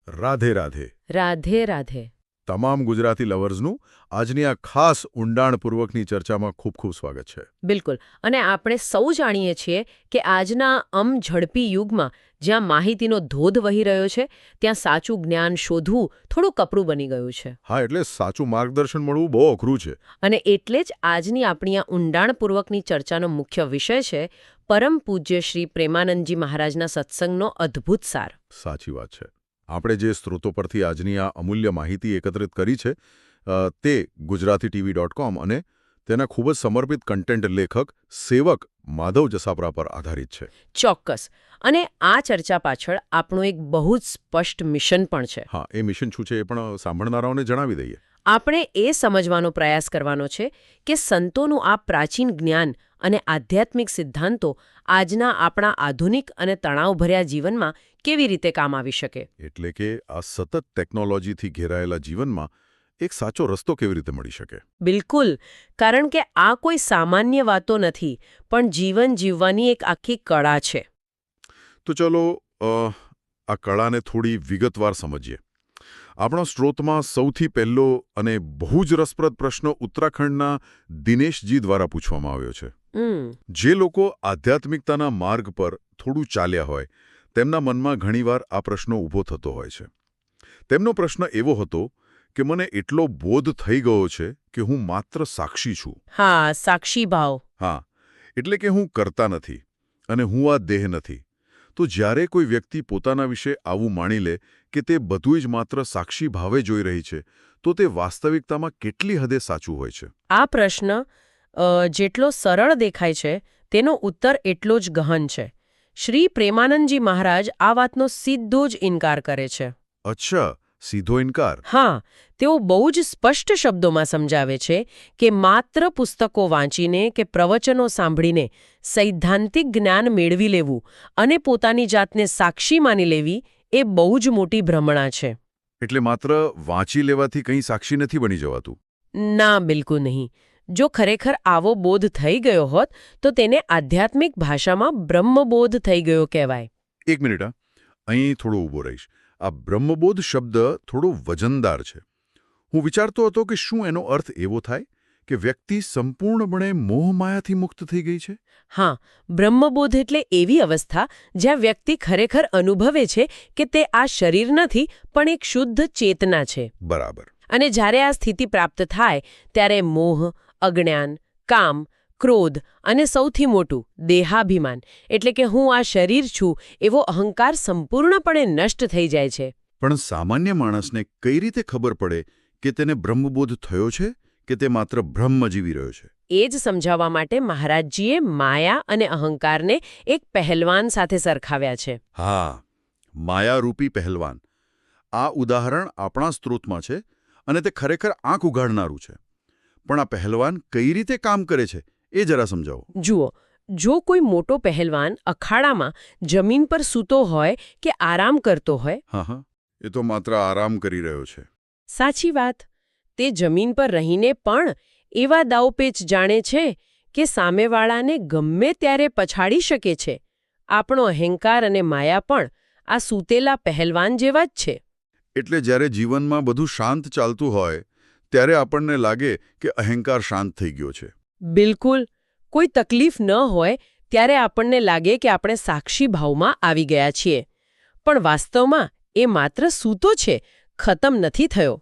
રાધે રાધે. રાધે રાધે. તમામ ગુજરાતી લવર્સનું આજની આ ખાસ ઊંડાણપૂર્વકની ચર્ચામાં ખૂબ ખૂબ સ્વાગત છે. બિલકુલ. અને આપણે સૌ જાણીએ છીએ કે આજના ઝડપી યુગમાં જ્યાં માહિતીનો ધોધ વહી રહ્યો છે ત્યાં સાચું જ્ઞાન શોધવું થોડું કપરું બની ગયું છે. હા, એટલે સાચું માર્ગદર્શન મળવું બહુ અઘરું છે. અને એટલે જ આજની આપણી આ ઊંડાણપૂર્વકની ચર્ચાનો મુખ્ય વિષય છે પરમ પૂજ્ય શ્રી પ્રેમાનંદજી મહારાજના સત્સંગનો અદ્ભુત સાર. સાચી વાત છે. આપણે જે સ્ત્રોતો પરથી આજની આ અમૂલ્ય માહિતી એકત્રિત કરી છે તે gujaratitv.com અને તેના ખૂબ જ સમર્પિત કન્ટેન્ટ લેખક સેવક માધવ જસાપરા પર આધારિત છે. ચોક્કસ. અને આ ચર્ચા પાછળ આપણું એક બહુ જ સ્પષ્ટ મિશન પણ છે. હા, એ મિશન શું છે એ પણ સાંભળનારાઓને જણાવી દઈએ. આપણે એ સમજવાનો પ્રયાસ કરવાનો છે કે સંતોનું આ પ્રાચીન જ્ઞાન અને આધ્યાત્મિક સિદ્ધાંતો આજના આપણા આધુનિક અને તણાવભર્યા જીવનમાં કેવી રીતે કામ આવી શકે. એટલે કે આ સતત ટેકનોલોજીથી ઘેરાયેલા જીવનમાં એક સાચો રસ્તો કેવી રીતે મળી શકે. બિલકુલ. કારણ કે આ કોઈ સામાન્ય વાતો નથી, પણ જીવન જીવવાની એક આખી કળા છે. તો ચલો આ કળાને થોડી વિગતવાર સમજીએ. આપણા સ્ત્રોતમાં સૌથી પહેલો અને બહુ જ રસપ્રદ પ્રશ્ન ઉત્તરાખંડના દિનેશજી દ્વારા પૂછવામાં આવ્યો છે. જે લોકો આધ્યાત્મિકતાના માર્ગ પર થોડું ચાલ્યા હોય તેમના મનમાં ઘણીવાર આ પ્રશ્નો ઊભો થતો હોય છે. તેમનો પ્રશ્ન એવો હતો કે મને એટલો બોધ થઈ ગયો છે કે હું માત્ર સાક્ષી છું. હા, સાક્ષી ભાવ. હા, એટલે કે હું કરતા નથી અને હું આ દેહ નથી. તો જ્યારે કોઈ વ્યક્તિ પોતાના વિશે આવું માની લે કે તે બધું જ માત્ર સાક્ષી ભાવે જોઈ રહી છે તો તે વાસ્તવિકતામાં કેટલી હદે સાચું હોય છે. આ પ્રશ્ન જેટલો સરળ દેખાય છે તેનો ઉત્તર એટલો જ ગહન છે. શ્રી પ્રેમાનંદજી મહારાજ આ વાતનો સીધો જ ઇનકાર કરે છે. અચ્છા, સીધો ઇનકાર? હા, તેઓ બહુ જ સ્પષ્ટ શબ્દોમાં સમજાવે છે કે માત્ર પુસ્તકો વાંચીને કે પ્રવચનો સાંભળીને સૈદ્ધાંતિક જ્ઞાન મેળવી લેવું અને પોતાની જાતને સાક્ષી માની લેવી એ બહુ જ મોટી ભ્રમણા છે. એટલે માત્ર વાંચી લેવાથી કંઈ સાક્ષી નથી બની જવાતું? ના, બિલકુલ નહીં. જો ખરેખર આવો બોધ થઈ ગયો હોત તો તેને આધ્યાત્મિક ભાષામાં બ્રહ્મબોધ થઈ ગયો કહેવાય. એક મિનિટ, અહીં થોડો ઊભો રહીશ. આ બ્રહ્મબોધ શબ્દ થોડો વજનદાર છે. હું વિચારતો હતો કે શું એનો અર્થ એવો થાય કે વ્યક્તિ સંપૂર્ણપણે મોહમાયાથી મુક્ત થઈ ગઈ છે? હા, બ્રહ્મબોધ એટલે એવી અવસ્થા જ્યાં વ્યક્તિ ખરેખર અનુભવે છે કે તે આ શરીર નથી પણ એક શુદ્ધ ચેતના છે. બરાબર. અને જ્યારે આ સ્થિતિ પ્રાપ્ત થાય ત્યારે મોહ, અજ્ઞાન, કામ, ક્રોધ અને સૌથી મોટું દેહાભિમાન એટલે કે હું આ શરીર છું એવો અહંકાર સંપૂર્ણપણે નષ્ટ થઈ જાય છે. પણ સામાન્ય માણસને કઈ રીતે ખબર પડે કે તેને બ્રહ્મબોધ થયો છે કે તે માત્ર બ્રહ્મ જીવી રહ્યો છે? એ જ સમજાવવા માટે મહારાજજીએ માયા અને અહંકારને એક પહેલવાન સાથે સરખાવ્યા છે. હા, માયારૂપી પહેલવાન. આ ઉદાહરણ આપણા સ્ત્રોતમાં છે અને તે ખરેખર આંખ ઉઘાડનારું છે. પણ આ પહેલવાન કઈ રીતે કામ કરે છે એ જરા સમજાવો. જુઓ, જો કોઈ મોટો પહેલવાન અખાડામાં જમીન પર સૂતો હોય કે આરામ કરતો હોય. હા, એ તો માત્ર આરામ કરી રહ્યો છે. સાચી વાત. તે જમીન પર રહીને પણ એવા દાવપેચ જાણે છે કે સામેવાળાને ગમે ત્યારે પછાડી શકે છે. આપણો અહંકાર અને માયા પણ આ સૂતેલા પહેલવાન જેવા જ છે. એટલે જ્યારે જીવનમાં બધું શાંત ચાલતું હોય ત્યારે આપણને લાગે કે અહંકાર શાંત થઈ ગયો છે. બિલકુલ. કોઈ તકલીફ ન હોય ત્યારે આપણને લાગે કે આપણે સાક્ષી ભાવમાં આવી ગયા છીએ. પણ વાસ્તવમાં એ માત્ર સૂતો છે, ખતમ નથી થયો.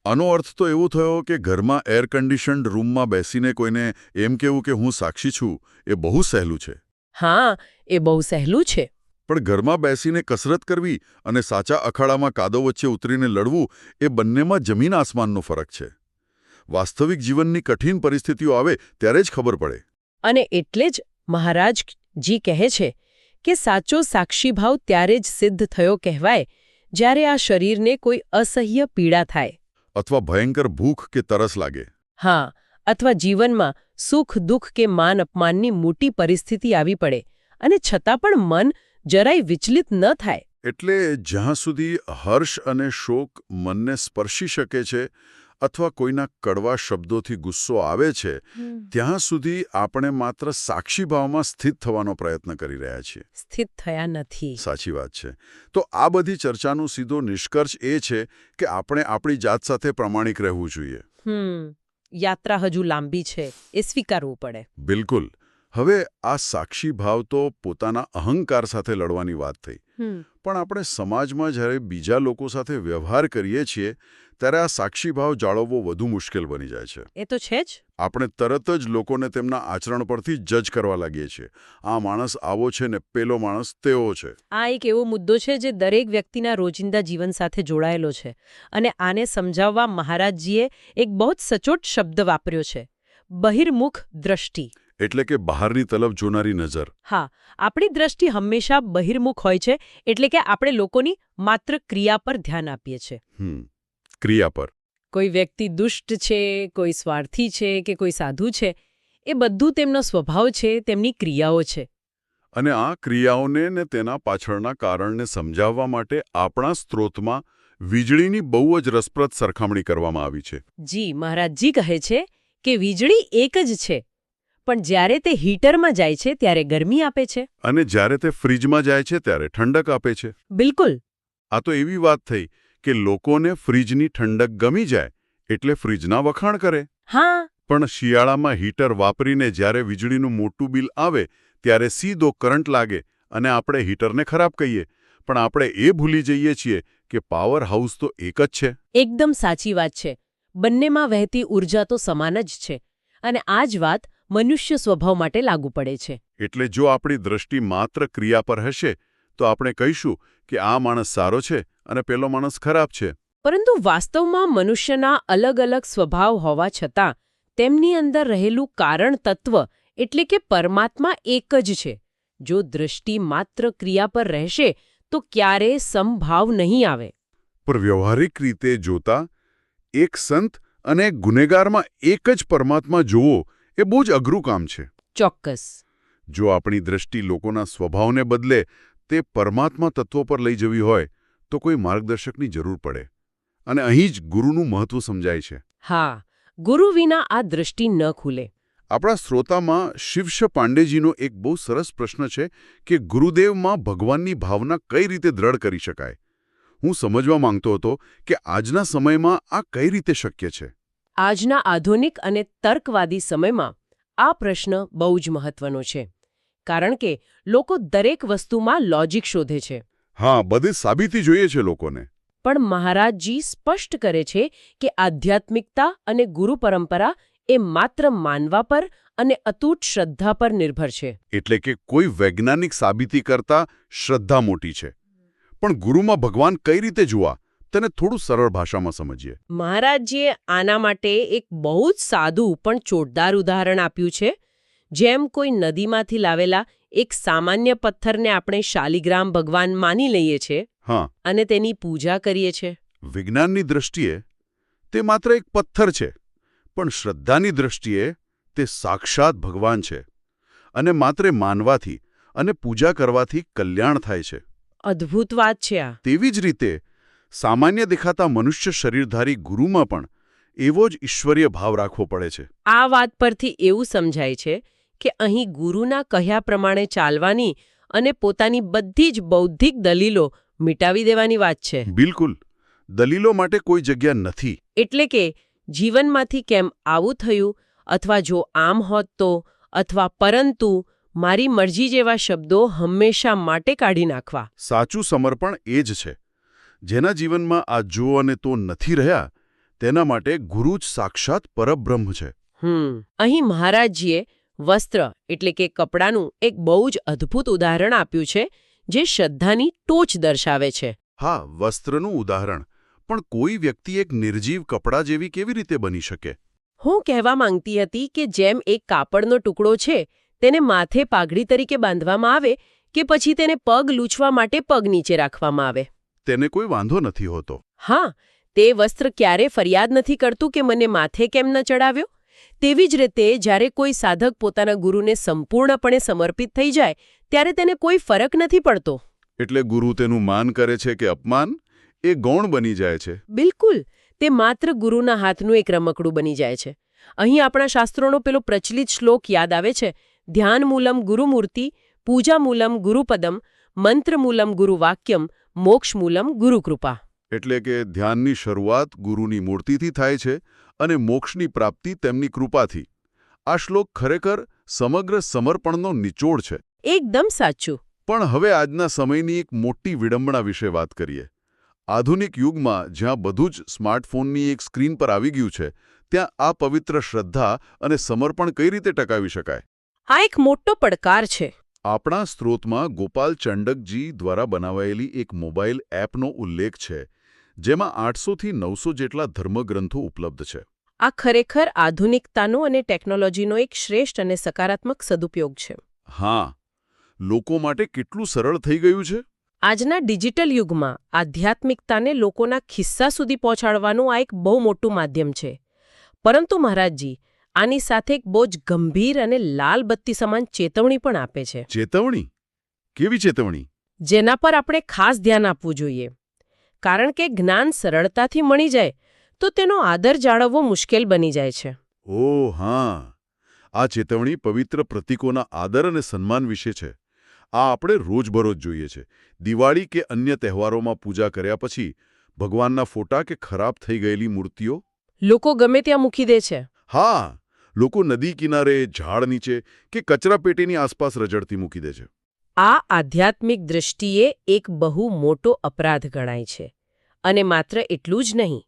આનો અર્થ તો એવો થયો કે ઘરમાં એર કન્ડિશન્ડ રૂમમાં બેસીને કોઈને એમ કહેવું કે હું સાક્ષી છું એ બહુ સહેલું છે. હા, એ બહુ સહેલું છે. પણ ઘરમાં બેસીને કસરત કરવી અને સાચા અખાડામાં કાદવ વચ્ચે ઉતરીને લડવું એ બંનેમાં જમીન આસમાનનો ફરક છે. વાસ્તવિક જીવનની કઠિન પરિસ્થિતિઓ આવે ત્યારે જ ખબર પડે. અને એટલે જ મહારાજજી કહે છે કે સાચો સાક્ષીભાવ ત્યારે જ સિદ્ધ થયો કહેવાય જ્યારે આ શરીરને કોઈ અસહ્ય પીડા થાય. અથવા ભયંકર ભૂખ કે તરસ લાગે. હા, અથવા જીવનમાં સુખ દુઃખ કે માન અપમાનની મોટી પરિસ્થિતિ આવી પડે અને છતાં પણ મન જરાય વિચલિત ન થાય. એટલે જ્યાં સુધી હર્ષ અને શોક મનને સ્પર્શી શકે છે અથવા કોઈના કડવા શબ્દોથી ગુસ્સો આવે છે ત્યાં સુધી આપણે માત્ર સાક્ષીભાવમાં સ્થિત થવાનો પ્રયત્ન કરી રહ્યા છીએ. સ્થિત થયા નથી. સાચી વાત છે. તો આ બધી ચર્ચાનો સીધો નિષ્કર્ષ એ છે કે આપણે આપણી જાત સાથે પ્રમાણિક રહેવું જોઈએ. યાત્રા હજુ લાંબી છે એ સ્વીકારવું પડે. બિલકુલ. હવે આ સાક્ષીભાવ તો પોતાના અહંકાર સાથે લડવાની વાત થઈ. પણ આપણે સમાજમાં જ્યારે બીજા લોકો સાથે વ્યવહાર કરીએ છીએ ત્યારે આ સાક્ષીભાવ જાળવવો વધુ મુશ્કેલ બની જાય છે. એ તો છે જ. આપણે તરત જ લોકોને તેમના આચરણ પરથી જજ કરવા લાગીએ છીએ. આ માણસ આવો છે ને પેલો માણસ તેવો છે. આ એક એવો મુદ્દો છે જે દરેક વ્યક્તિના રોજિંદા જીવન સાથે જોડાયેલો છે અને આને સમજાવવા મહારાજજીએ એક બહુ જ સચોટ શબ્દ વાપર્યો છે, બહિર્મુખ દ્રષ્ટિ. એટલે કે બહારની તરફ જોનારી નજર. હા, આપણી દ્રષ્ટિ હંમેશા બહિર્મુખ હોય છે, એટલે કે આપણે લોકોની માત્ર ક્રિયા પર ધ્યાન આપીએ છીએ. ક્રિયા પર. કોઈ વ્યક્તિ દુષ્ટ છે, કોઈ સ્વાર્થી છે કે કોઈ સાધુ છે, એ બધું તેમનો સ્વભાવ છે, તેમની ક્રિયાઓ છે. અને આ ક્રિયાઓને ને તેના પાછળના કારણને સમજાવવા માટે આપણા સ્ત્રોતમાં વીજળીની બહુ જ રસપ્રદ સરખામણી કરવામાં આવી છે. જી, મહારાજજી કહે છે કે વીજળી એક જ છે, પણ જ્યારે તે હીટરમાં જાય છે ત્યારે ગરમી આપે છે અને જ્યારે તે ફ્રીજમાં જાય છે ત્યારે ઠંડક આપે છે. બિલકુલ. આ તો એવી વાત થઈ કે લોકોને ફ્રીજની ઠંડક ગમી જાય એટલે ફ્રીજના વખાણ કરે. હા. પણ શિયાળામાં હીટર વાપરીને જ્યારે વીજળીનું મોટું બિલ આવે ત્યારે સીધો કરંટ લાગે અને આપણે હીટરને ખરાબ કહીએ. પણ આપણે એ ભૂલી જઈએ છીએ કે પાવર હાઉસ તો એક જ છે. એકદમ સાચી વાત છે. બંનેમાં વહેતી ઊર્જા તો સમાન જ છે અને આ જ વાત મનુષ્ય સ્વભાવ માટે લાગુ પડે છે. એટલે જો આપણી દ્રષ્ટિ માત્ર ક્રિયા પર હશે તો આપણે કહીશું કે આ માણસ સારો છે અને પેલો માણસ ખરાબ છે. પરંતુ વાસ્તવમાં મનુષ્યના અલગ અલગ સ્વભાવ હોવા છતાં તેમની અંદર રહેલું કારણ તત્વ એટલે કે પરમાત્મા એક જ છે. જો દ્રષ્ટિ માત્ર ક્રિયા પર રહેશે તો ક્યારેય સમભાવ નહીં આવે. પર વ્યવહારિક રીતે જોતા એક સંત અને ગુનેગારમાં એક જ પરમાત્મા જોવો એ બહુ જ અઘરું કામ છે. ચોક્કસ. જો આપણી દ્રષ્ટિ લોકોના સ્વભાવને બદલે તે પરમાત્મા તત્વો પર લઈ જવી હોય તો કોઈ માર્ગદર્શકની જરૂર પડે. અને અહીં જ ગુરુનું મહત્વ સમજાય છે. હા, ગુરુ વિના આ દ્રષ્ટિ ન ખુલે. આપણા શ્રોતામાં શિવશ પાંડેજીનો એક બહુ સરસ પ્રશ્ન છે કે ગુરુદેવમાં ભગવાનની ભાવના કઈ રીતે દ્રઢ કરી શકાય. હું સમજવા માંગતો હતો કે આજના સમયમાં આ કઈ રીતે શક્ય છે. આજના આધુનિક અને તર્કવાદી સમયમાં આ પ્રશ્ન બહુ જ મહત્વનો છે, કારણ કે લોકો દરેક વસ્તુમાં લોજિક શોધે છે. હા, બધી સાબિતી જોઈએ છે લોકોને. પણ મહારાજજી સ્પષ્ટ કરે છે કે આધ્યાત્મિકતા અને ગુરુ પરંપરા એ માત્ર માનવા પર અને અતૂટ શ્રદ્ધા પર નિર્ભર છે. એટલે કે કોઈ વૈજ્ઞાનિક સાબિતી કરતા શ્રદ્ધા મોટી છે. પણ ગુરુમાં ભગવાન કઈ રીતે જોવા તેને થોડું સરળ ભાષામાં સમજીએ. મહારાજજીએ આના માટે એક બહુ જ સાદું પણ ચોટદાર ઉદાહરણ આપ્યું છે. જેમ કોઈ નદીમાંથી લાવેલા એક સામાન્ય પથ્થરને આપણે શાલિગ્રામ ભગવાન માની લઈએ છીએ અને તેની પૂજા કરીએ છીએ. વિજ્ઞાનની દ્રષ્ટિએ તે માત્ર એક પથ્થર છે, પણ શ્રદ્ધાની દ્રષ્ટિએ તે સાક્ષાત ભગવાન છે અને માત્ર માનવાથી અને પૂજા કરવાથી કલ્યાણ થાય છે. અદ્ભુત વાત છે આ. તેવી જ રીતે સામાન્ય દેખાતા મનુષ્ય શરીરધારી ગુરુમાં પણ એવો જ ઈશ્વરીય ભાવ રાખવો પડે છે. આ વાત પરથી એવું સમજાય છે કે અહીં ગુરુના કહ્યા પ્રમાણે ચાલવાની અને પોતાની બધી જ બૌદ્ધિક દલીલો મિટાવી દેવાની વાત છે. બિલકુલ. દલીલો માટે કોઈ જગ્યા નથી. એટલે કે જીવનમાંથી કેમ આવું થયું અથવા જો આમ હોત તો અથવા પરંતુ મારી મરજી જેવા શબ્દો હંમેશા માટે કાઢી નાખવા. સાચું સમર્પણ એ જ છે. જેના જીવનમાં આ જો અને તો નથી રહ્યા તેના માટે ગુરુ જ સાક્ષાત પરબ્રહ્મ છે. અહીં મહારાજજીએ વસ્ત્ર એટલે કે કપડાનું એક બહુ જ અદ્ભુત ઉદાહરણ આપ્યું છે જે શ્રદ્ધાની ટોચ દર્શાવે છે. હા, વસ્ત્રનું ઉદાહરણ. પણ કોઈ વ્યક્તિ એક નિર્જીવ કપડા જેવી કેવી રીતે બની શકે? હું કહેવા માંગતી હતી કે જેમ એક કાપડનો ટુકડો છે તેને માથે પાઘડી તરીકે બાંધવામાં આવે કે પછી તેને પગ લૂછવા માટે પગ નીચે રાખવામાં આવે, તેને કોઈ વાંધો નથી હોતો. હા, તે વસ્ત્ર ક્યારે ફરિયાદ નથી કરતું કે મને માથે કેમ ન ચડાવ્યો. તેવી જ રીતે જ્યારે કોઈ સાધક પોતાના ગુરુને સંપૂર્ણપણે સમર્પિત થઈ જાય ત્યારે તેને કોઈ ફરક નથી પડતો. એટલે ગુરુ તેનું માન કરે છે કે અપમાન એ ગૌણ બની જાય છે. બિલકુલ. તે માત્ર ગુરુના હાથનું એક રમકડું બની જાય છે. અહીં આપણા શાસ્ત્રોનો પેલો પ્રચલિત શ્લોક યાદ આવે છે, ધ્યાન મૂલમ ગુરુમૂર્તિ, પૂજા મૂલમ ગુરુપદમ, મંત્ર મૂલમ ગુરુવાક્યમ, મોક્ષ મૂલમ ગુરુકૃપા. એટલે કે ધ્યાનની શરૂઆત ગુરુની મૂર્તિથી થાય છે અને મોક્ષની પ્રાપ્તિ તેમની કૃપાથી. આ શ્લોક ખરેખર સમગ્ર સમર્પણનો નિચોડ છે. એકદમ સાચું. પણ હવે આજના સમયની એક મોટી વિડંબણા વિશે વાત કરીએ. આધુનિક યુગમાં જ્યાં બધું જ સ્માર્ટફોનની એક સ્ક્રીન પર આવી ગયું છે, ત્યાં આ પવિત્ર શ્રદ્ધા અને સમર્પણ કઈ રીતે ટકાવી શકાય? આ એક મોટો પડકાર છે. આપણા સ્ત્રોતમાં ગોપાલ ચંડકજી દ્વારા બનાવાયેલી એક મોબાઈલ એપનો ઉલ્લેખ છે, જેમાં 800થી 900 જેટલા ધર્મગ્રંથો ઉપલબ્ધ છે. આ ખરેખર આધુનિકતાનો અને ટેકનોલોજીનો એક શ્રેષ્ઠ અને સકારાત્મક સદુપયોગ છે. હા, લોકો માટે કેટલું સરળ થઈ ગયું છે. આજના ડિજિટલ યુગમાં આધ્યાત્મિકતાને લોકોના ખિસ્સા સુધી પહોંચાડવાનું આ એક બહુ મોટું માધ્યમ છે. પરંતુ મહારાજજી આની સાથે એક બહુ જ ગંભીર અને લાલ બત્તી સમાન ચેતવણી પણ આપે છે. ચેતવણી? કેવી ચેતવણી? જેના પર આપણે ખાસ ધ્યાન આપવું જોઈએ. કારણ કે જ્ઞાન સરળતાથી મળી જાય તો તેનો આદર જાળવવો મુશ્કેલ બની જાય છે. ઓહ હા, આ ચેતવણી પવિત્ર પ્રતીકોના આદર અને સન્માન વિશે છે. આ આપણે રોજબરોજ જોઈએ છે. દિવાળી કે અન્ય તહેવારોમાં પૂજા કર્યા પછી ભગવાનના ફોટા કે ખરાબ થઈ ગયેલી મૂર્તિઓ લોકો ગમે ત્યાં મૂકી દે છે. હા, લોકો નદી કિનારે, ઝાડ નીચે કે કચરાપેટીની આસપાસ રજડતી મૂકી દે છે. આ આધ્યાત્મિક દૃષ્ટિએ એક બહુ મોટો અપરાધ ગણાય છે. અને માત્ર એટલું જ નહીં,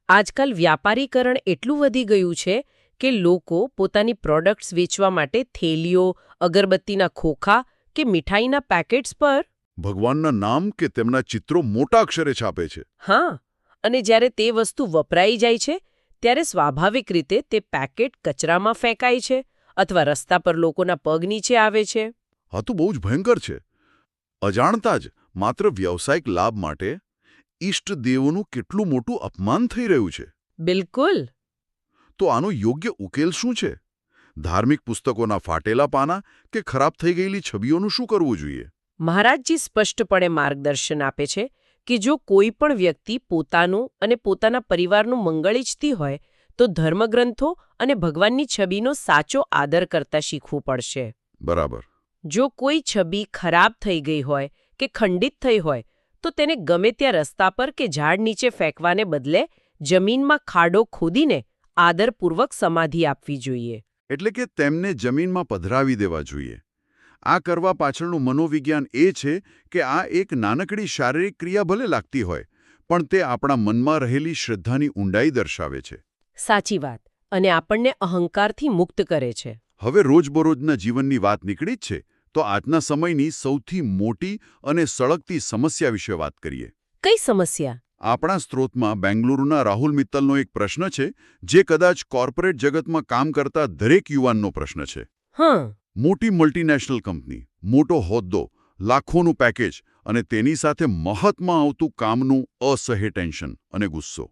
આજકાલ વ્યાપારીકરણ એટલું વધી ગયું છે કે લોકો પોતાની પ્રોડક્ટ્સ વેચવા માટે થેલીઓ, અગરબત્તીના ખોખા કે મીઠાઈના પેકેટ્સ પર ભગવાનના નામ કે તેમના ચિત્રો મોટા અક્ષરે છાપે છે. હા, અને જ્યારે તે વસ્તુ વપરાઈ જાય છે ત્યારે સ્વાભાવિક રીતે તે પેકેટ કચરામાં ફેંકાય છે અથવા રસ્તા પર લોકોના પગ નીચે આવે છે. આ તો બહુ જ ભયંકર છે. અજાણતા જ માત્ર વ્યવસાયિક લાભ માટે ઈષ્ટદેવોનું કેટલું મોટું અપમાન થઈ રહ્યું છે. બિલકુલ. તો આનો યોગ્ય ઉકેલ શું છે? ધાર્મિક પુસ્તકોના ફાટેલા પાના કે ખરાબ થઈ ગયેલી છબીઓનું શું કરવું જોઈએ? મહારાજજી સ્પષ્ટપણે માર્ગદર્શન આપે છે કે જો કોઈ પણ વ્યક્તિ પોતાનું અને પોતાના પરિવારનું મંગળ ઈચ્છતી હોય તો ધર્મગ્રંથો અને ભગવાનની છબીનો સાચો આદર કરતા શીખવું પડશે. બરાબર. જો કોઈ છબી ખરાબ થઈ ગઈ હોય કે ખંડિત થઈ હોય તો તેને ગમે ત્યાં રસ્તા પર કે ઝાડ નીચે ફેંકવાને બદલે જમીનમાં ખાડો ખોદીને આદરપૂર્વક સમાધિ આપવી જોઈએ. એટલે કે તેમને જમીનમાં પધરાવી દેવા જોઈએ. આ કરવા પાછળનું મનોવિજ્ઞાન એ છે કે આ એક નાનકડી શારીરિક ક્રિયા ભલે લાગતી હોય, પણ તે આપણા મનમાં રહેલી શ્રદ્ધાની ઊંડાઈ દર્શાવે છે. સાચી વાત. અને આપણને અહંકારથી મુક્ત કરે છે. હવે રોજબરોજના જીવનની વાત નીકળી જ છે, તો આજના સમયની સૌથી મોટી અને સળગતી સમસ્યા વિશે વાત કરીએ. કઈ સમસ્યા? આપણા સ્ત્રોતમાં બેંગલુરુના રાહુલ મિત્તલનો એક પ્રશ્ન છે, જે કદાચ કોર્પોરેટ જગતમાં કામ કરતા દરેક યુવાનનો પ્રશ્ન છે. હા. મોટી મલ્ટીનેશનલ કંપની, મોટો હોદ્દો, લાખોનું પેકેજ અને તેની સાથે મહત્માં આવતું કામનું અસહ્ય ટેન્શન અને ગુસ્સો.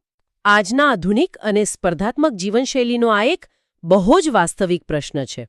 આજના આધુનિક અને સ્પર્ધાત્મક જીવનશૈલીનો આ એક બહુ જ વાસ્તવિક પ્રશ્ન છે.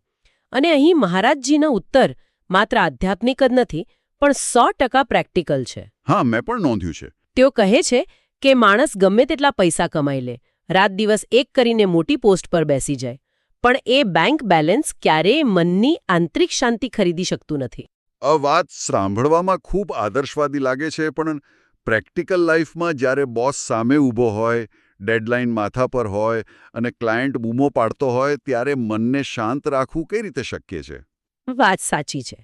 અને અહીં મહારાજજીના ઉત્તર માત્ર આધ્યાત્મિક જ નથી, પણ 100% પ્રેક્ટિકલ છે. હા, મેં પણ નોંધ્યું છે. તેઓ કહે છે કે માણસ ગમે તેટલા પૈસા કમાઈ લે, રાત દિવસ એક કરીને મોટી પોસ્ટ પર બેસી જાય, પણ એ બેંક બેલેન્સ ક્યારેય મનની આંતરિક શાંતિ ખરીદી શકતું નથી. આ વાત સાંભળવામાં ખૂબ આદર્શવાદી લાગે છે, પણ પ્રેક્ટિકલ લાઈફમાં જ્યારે બોસ સામે ઊભો હોય, ડેડલાઇન માથા પર હોય અને ક્લાયન્ટ બૂમો પાડતો હોય, ત્યારે મનને શાંત રાખવું કઈ રીતે શક્ય છે? વાત સાચી છે.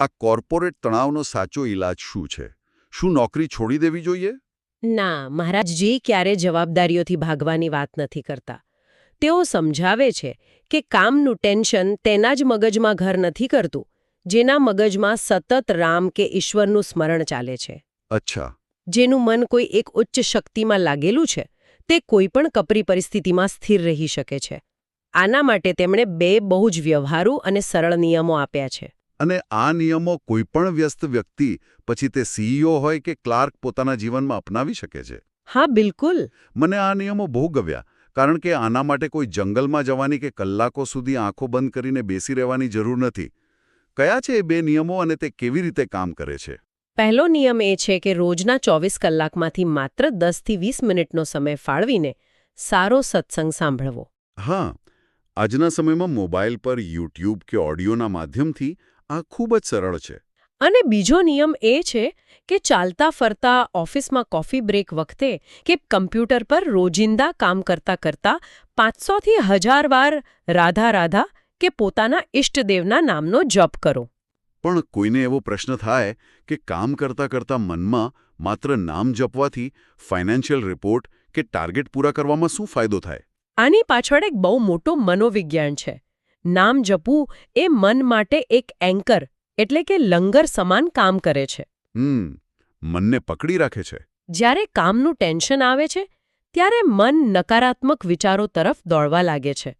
આ કોર્પોરેટ તણાવનો સાચો ઈલાજ શું છે? શું નોકરી છોડી દેવી જોઈએ? ના, મહારાજજી ક્યારે જવાબદારીઓથી ભાગવાની વાત નથી કરતા. તેઓ સમજાવે છે કે કામનું ટેન્શન તેના જ મગજમાં ઘર નથી કરતું, જેના મગજમાં સતત રામ કે ઈશ્વરનું સ્મરણ ચાલે છે. અચ્છા. જેનું મન કોઈ એક ઉચ્ચ શક્તિમાં લાગેલું છે, તે કોઈ પણ કપરી પરિસ્થિતિમાં સ્થિર રહી શકે છે. આના માટે તેમણે 2 બહુ જ વ્યવહારુ અને સરળ નિયમો આપ્યા છે. અને આ નિયમો કોઈપણ વ્યસ્ત વ્યક્તિ, પછી તે સીઈઓ હોય કે ક્લાર્ક, પોતાના જીવનમાં અપનાવી શકે છે? હા, બિલકુલ. મને આ નિયમો બહુ ગવ્યા, કારણ કે આના માટે કોઈ જંગલમાં જવાની કે કલાકો સુધી આંખો બંધ કરીને બેસી રહેવાની જરૂર નથી. કયા છે એ 2 નિયમો અને તે કેવી રીતે કામ કરે છે? પહેલો નિયમ એ છે કે રોજના 24 કલાકમાંથી માત્ર 10થી 20 મિનિટનો સમય ફાળવીને સારો સત્સંગ સાંભળવો. હા, આજના સમયમાં મોબાઈલ પર યુટ્યુબ કે ઓડિયોના માધ્યમથી આ ખૂબ જ સરળ છે. અને બીજો નિયમ એ છે કે ચાલતા ફરતા ઓફિસમાં કોફી બ્રેક વખતે કે કમ્પ્યુટર પર રોજિંદા કામ કરતા કરતા 500થી 1000 વાર રાધા રાધા કે પોતાના ઇષ્ટદેવના નામનો જપ કરો. પણ કોઈને એવો પ્રશ્ન થાય કે કામ કરતા કરતા મનમાં માત્ર નામ જપવાથી ફાઇનાન્શિયલ રિપોર્ટ કે ટાર્ગેટ પૂરા કરવામાં શું ફાયદો થાય? આની પાછળ એક બહુ મોટું મનોવિજ્ઞાન છે. નામ જપવું એ મન માટે એક એન્કર એટલે કે લંગર સમાન કામ કરે છે. મનને પકડી રાખે છે. જ્યારે કામનું ટેન્શન આવે છે ત્યારે મન નકારાત્મક વિચારો તરફ દોડવા લાગે છે.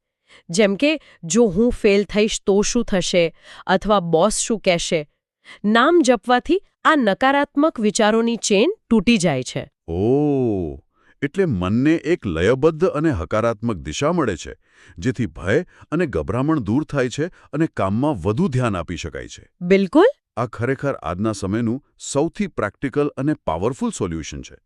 જેમ કે જો હું ફેલ થઈશ તો શું થશે અથવા બોસ શું કહેશે. નામ જપવાથી આ નકારાત્મક વિચારોની ચેન તૂટી જાય છે. ઓહ, એટલે મનને એક લયબદ્ધ અને હકારાત્મક દિશા મળે છે, જેથી ભય અને ગભરામણ દૂર થાય છે અને કામમાં વધુ ધ્યાન આપી શકાય છે. બિલકુલ. આ ખરેખર આજના સમયનું સૌથી પ્રેક્ટિકલ અને પાવરફુલ સોલ્યુશન છે.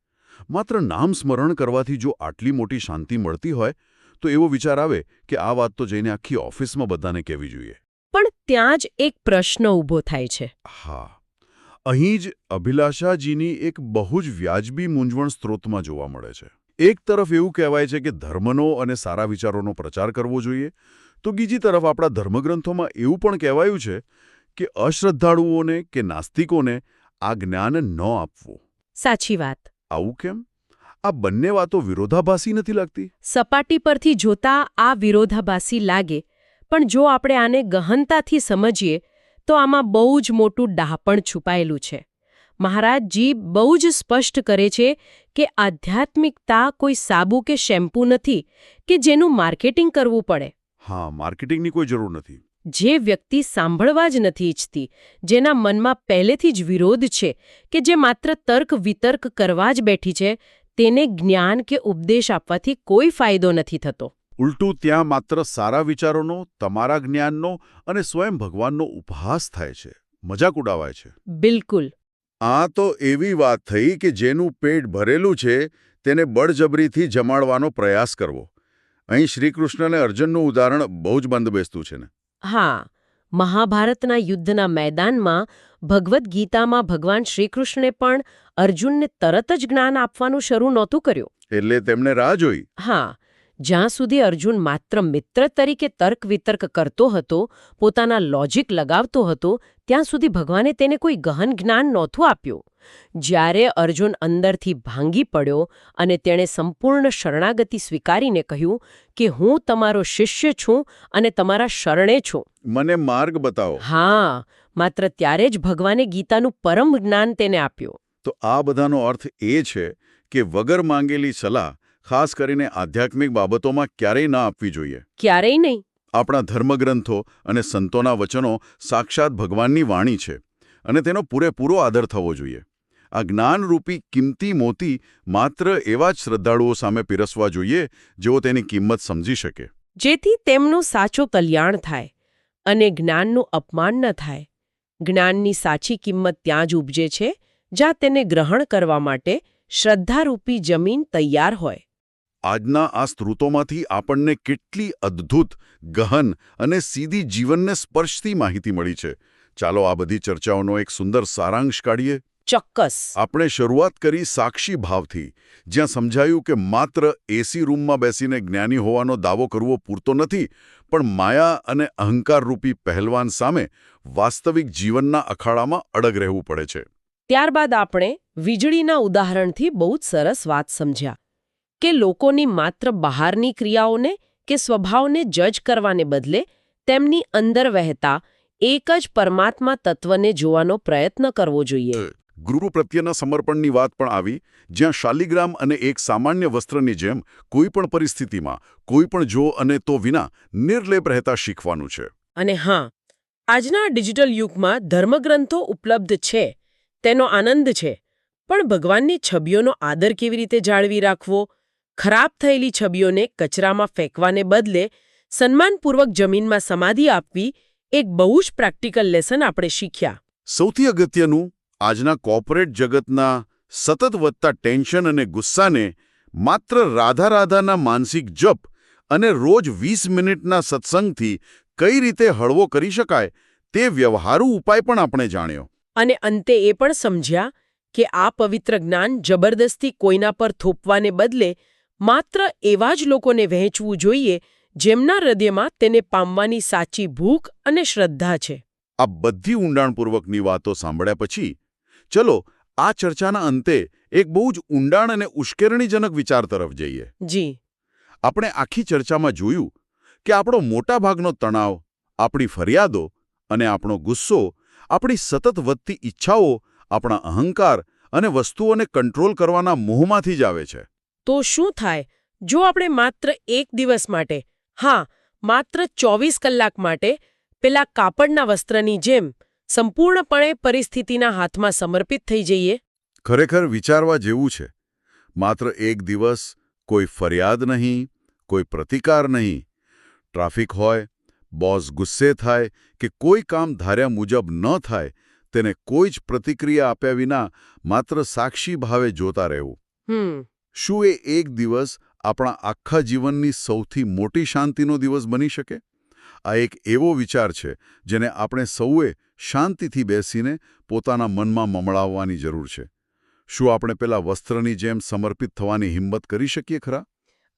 માત્ર નામ સ્મરણ કરવાથી જો આટલી મોટી શાંતિ મળતી હોય તો એવો વિચાર આવે કે આ વાત તો જઈને આખી ઓફિસમાં બધાને કહેવી જોઈએ. પણ ત્યાં જ એક પ્રશ્ન ઊભો થાય છે. હા, અહીં જ અભિલાષાજીની એક બહુ જ વ્યાજબી મૂંઝવણ સ્ત્રોતમાં જોવા મળે છે. એક તરફ એવું કહેવાય છે કે ધર્મનો અને સારા વિચારોનો પ્રચાર કરવો જોઈએ, તો બીજી તરફ આપણા ધર્મગ્રંથોમાં એવું પણ કહેવાયું છે કે અશ્રદ્ધાળુઓને કે નાસ્તિકોને આ જ્ઞાન ન આપવું. સાચી વાત. આવું કેમ? આ બંને વાતો વિરોધાભાસી નથી લાગતી? સપાટી પરથી જોતા આ વિરોધાભાસી લાગે, પણ જો આપણે આને ગહનતાથી સમજીએ તો આમાં બહુ જ મોટું ડહાપણ છુપાયેલું છે. મહારાજજી બહુ જ સ્પષ્ટ કરે છે કે આધ્યાત્મિકતા કોઈ સાબુ કે શેમ્પૂ નથી કે જેનું માર્કેટિંગ કરવું પડે. હા, માર્કેટિંગની કોઈ જરૂર નથી. જે વ્યક્તિ સાંભળવા જ નથી ઈચ્છતી, જેના મનમાં પહેલેથી જ વિરોધ છે, કે જે માત્ર તર્ક વિતર્ક કરવા જ બેઠી છે, તેને જ્ઞાન કે ઉપદેશ આપવાથી કોઈ ફાયદો નથી થતો. ઉલટું ત્યાં માત્ર સારા વિચારોનો, તમારા જ્ઞાનનો અને સ્વયં ભગવાનનો ઉપહાસ થાય છે, મજાક ઉડાવાય છે. બિલકુલ. આ તો એવી વાત થઈ કે જેનું પેટ ભરેલું છે તેને બળજબરીથી જમાડવાનો પ્રયાસ કરવો. અહીં શ્રીકૃષ્ણ અને અર્જુનનું ઉદાહરણ બહુ જ બંધબેસતું છે ને? હા, મહાભારતના યુદ્ધના મેદાનમાં ભગવદ્ ગીતામાં ભગવાન શ્રીકૃષ્ણે પણ અર્જુનને તરત જ જ્ઞાન આપવાનું શરૂ નહોતું કર્યું. એટલે તેમણે રાહ જોઈ. હા, જ્યાં સુધી અર્જુન માત્ર મિત્ર તરીકે તર્ક વિતર્ક કરતો હતો, પોતાના લોજિક લગાવતો હતો, ત્યાં સુધી ભગવાને તેને કોઈ ગહન જ્ઞાન નહોતું આપ્યું. જ્યારે અર્જુન અંદરથી ભાંગી પડ્યો અને તેણે સંપૂર્ણ શરણાગતિ સ્વીકારીને કહ્યું કે હું તમારો શિષ્ય છું અને તમારા શરણે છું, મને માર્ગ બતાવો. હા, માત્ર ત્યારે જ ભગવાને ગીતાનું પરમ જ્ઞાન તેને આપ્યું. તો આ બધાનો અર્થ એ છે કે વગર માંગેલી સલાહ, ખાસ કરીને આધ્યાત્મિક બાબતોમાં ક્યારેય ન આપવી જોઈએ. ક્યારેય નહીં. આપણા ધર્મગ્રંથો અને સંતોના વચનો સાક્ષાત ભગવાનની વાણી છે અને તેનો પૂરેપૂરો આદર થવો જોઈએ. આ જ્ઞાનરૂપી કિંમતી મોતી માત્ર એવા જ શ્રદ્ધાળુઓ સામે પીરસવા જોઈએ જેઓ તેની કિંમત સમજી શકે, જેથી તેમનું સાચું કલ્યાણ થાય અને જ્ઞાનનું અપમાન ન થાય. જ્ઞાનની સાચી કિંમત ત્યાં જ ઉપજે છે જ્યાં તેને ગ્રહણ કરવા માટે શ્રદ્ધારૂપી જમીન તૈયાર હોય. આજના આ સ્ત્રોતોમાંથી આપણને કેટલી અદ્ભુત, ગહન અને સીધી જીવનને સ્પર્શતી માહિતી મળી છે. ચાલો આ બધી ચર્ચાઓનો એક સુંદર સારાંશ કાઢીએ. ચોક્કસ. આપણે શરૂઆત કરી સાક્ષી ભાવથી, જ્યાં સમજાયું કે માત્ર એસી રૂમમાં બેસીને જ્ઞાની હોવાનો દાવો કરવો પૂરતો નથી, પણ માયા અને અહંકારરૂપી પહેલવાન સામે વાસ્તવિક જીવનના અખાડામાં અડગ રહેવું પડે છે. ત્યારબાદ આપણે વીજળીના ઉદાહરણથી બહુ જ સરસ વાત સમજ્યા કે લોકોની માત્ર બહારની ક્રિયાઓને કે સ્વભાવને જજ કરવાને બદલે તેમની અંદર વહેતા એક જ પરમાત્મા તત્વને જોવાનો પ્રયત્ન કરવો જોઈએ. ગુરુ પ્રત્યેના સમર્પણની વાત પણ આવી, જ્યાં શાલિગ્રામ અને એક સામાન્ય વસ્ત્રની જેમ કોઈ પણ પરિસ્થિતિમાં, કોઈ પણ જો અને તો વિના નિર્લેપ રહેતા શીખવાનું છે. અને હા, આજના ડિજિટલ યુગમાં ધર્મગ્રંથો ઉપલબ્ધ છે, તેનો આનંદ છે, પણ ભગવાનની છબીઓનો આદર કેવી રીતે જાળવી રાખવો, ખરાબ થયેલી છબીઓને કચરામાં ફેંકવાને બદલે સન્માનપૂર્વક જમીનમાં સમાધિ આપવી, એક બહુ જ પ્રેક્ટિકલ લેસન આપણે શીખ્યા. સૌથી અગત્યનું, આજના કોર્પોરેટ જગતના સતત વધતા ટેન્શન અને ગુસ્સાને માત્ર રાધાના માનસિક જપ અને રોજ 20 મિનિટના સત્સંગથી કઈ રીતે હળવો કરી શકાય તે વ્યવહારુ ઉપાય પણ આપણે જાણ્યો. અને અંતે એ પણ સમજ્યા કે આ પવિત્ર જ્ઞાન જબરદસ્તી કોઈના પર થોપવાને બદલે માત્ર એવા જ લોકોને વહેંચવું જોઈએ જેમના હૃદયમાં તેને પામવાની સાચી ભૂખ અને શ્રદ્ધા છે. આ બધી ઊંડાણપૂર્વકની વાતો સાંભળ્યા પછી ચલો આ ચર્ચાના અંતે એક બહુ જ ઊંડાણ અને ઉશ્કેરણીજનક વિચાર તરફ જઈએ. જી. આપણે આખી ચર્ચામાં જોયું કે આપણો મોટાભાગનો તણાવ, આપણી ફરિયાદો અને આપણો ગુસ્સો આપણી સતત વધતી ઈચ્છાઓ, આપણા અહંકાર અને વસ્તુઓને કંટ્રોલ કરવાના મોહમાંથી જ આવે છે. તો શું થાય જો આપણે માત્ર એક દિવસ માટે, હા, માત્ર 24 કલાક માટે પેલા કાપડના વસ્ત્રની જેમ સંપૂર્ણપણે પરિસ્થિતિના હાથમાં સમર્પિત થઈ જઈએ? ખરેખર વિચારવા જેવું છે. માત્ર એક દિવસ, કોઈ ફરિયાદ નહીં, કોઈ પ્રતિકાર નહીં. ટ્રાફિક હોય, બોસ ગુસ્સે થાય કે કોઈ કામ ધાર્યા મુજબ ન થાય, તેને કોઈ જ પ્રતિક્રિયા આપ્યા વિના માત્ર સાક્ષી ભાવે જોતા રહેવું. શું એ એક દિવસ આપણા આખા જીવનની સૌથી મોટી શાંતિનો દિવસ બની શકે? આ એક એવો વિચાર છે જેને આપણે સૌએ શાંતિથી બેસીને પોતાના મનમાં મમળાવવાની જરૂર છે. શું આપણે પેલા વસ્ત્રની જેમ સમર્પિત થવાની હિંમત કરી શકીએ ખરા?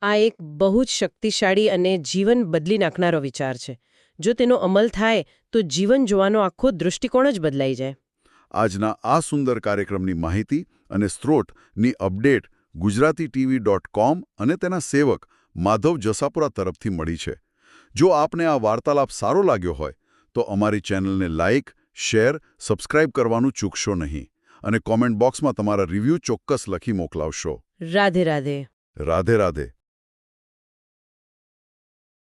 આ એક બહુ જ શક્તિશાળી અને જીવન બદલી નાખનારો વિચાર છે. જો તેનો અમલ થાય તો જીવન જોવાનો આખો દૃષ્ટિકોણ જ બદલાઈ જાય. આજના આ સુંદર કાર્યક્રમની માહિતી અને સ્ત્રોતની અપડેટ gujaratitv.com અને તેના સેવક માધવ જસાપુરા તરફથી મળી છે. જો આપને આ વાર્તાલાપ સારો લાગ્યો હોય તો અમારી ચેનલને લાઇક, શેર, સબસ્ક્રાઇબ કરવાનું ચૂકશો નહીં અને કોમેન્ટ બોક્સમાં તમારા રિવ્યૂ ચોક્કસ લખી મોકલાવશો. રાધે રાધે. રાધે રાધે.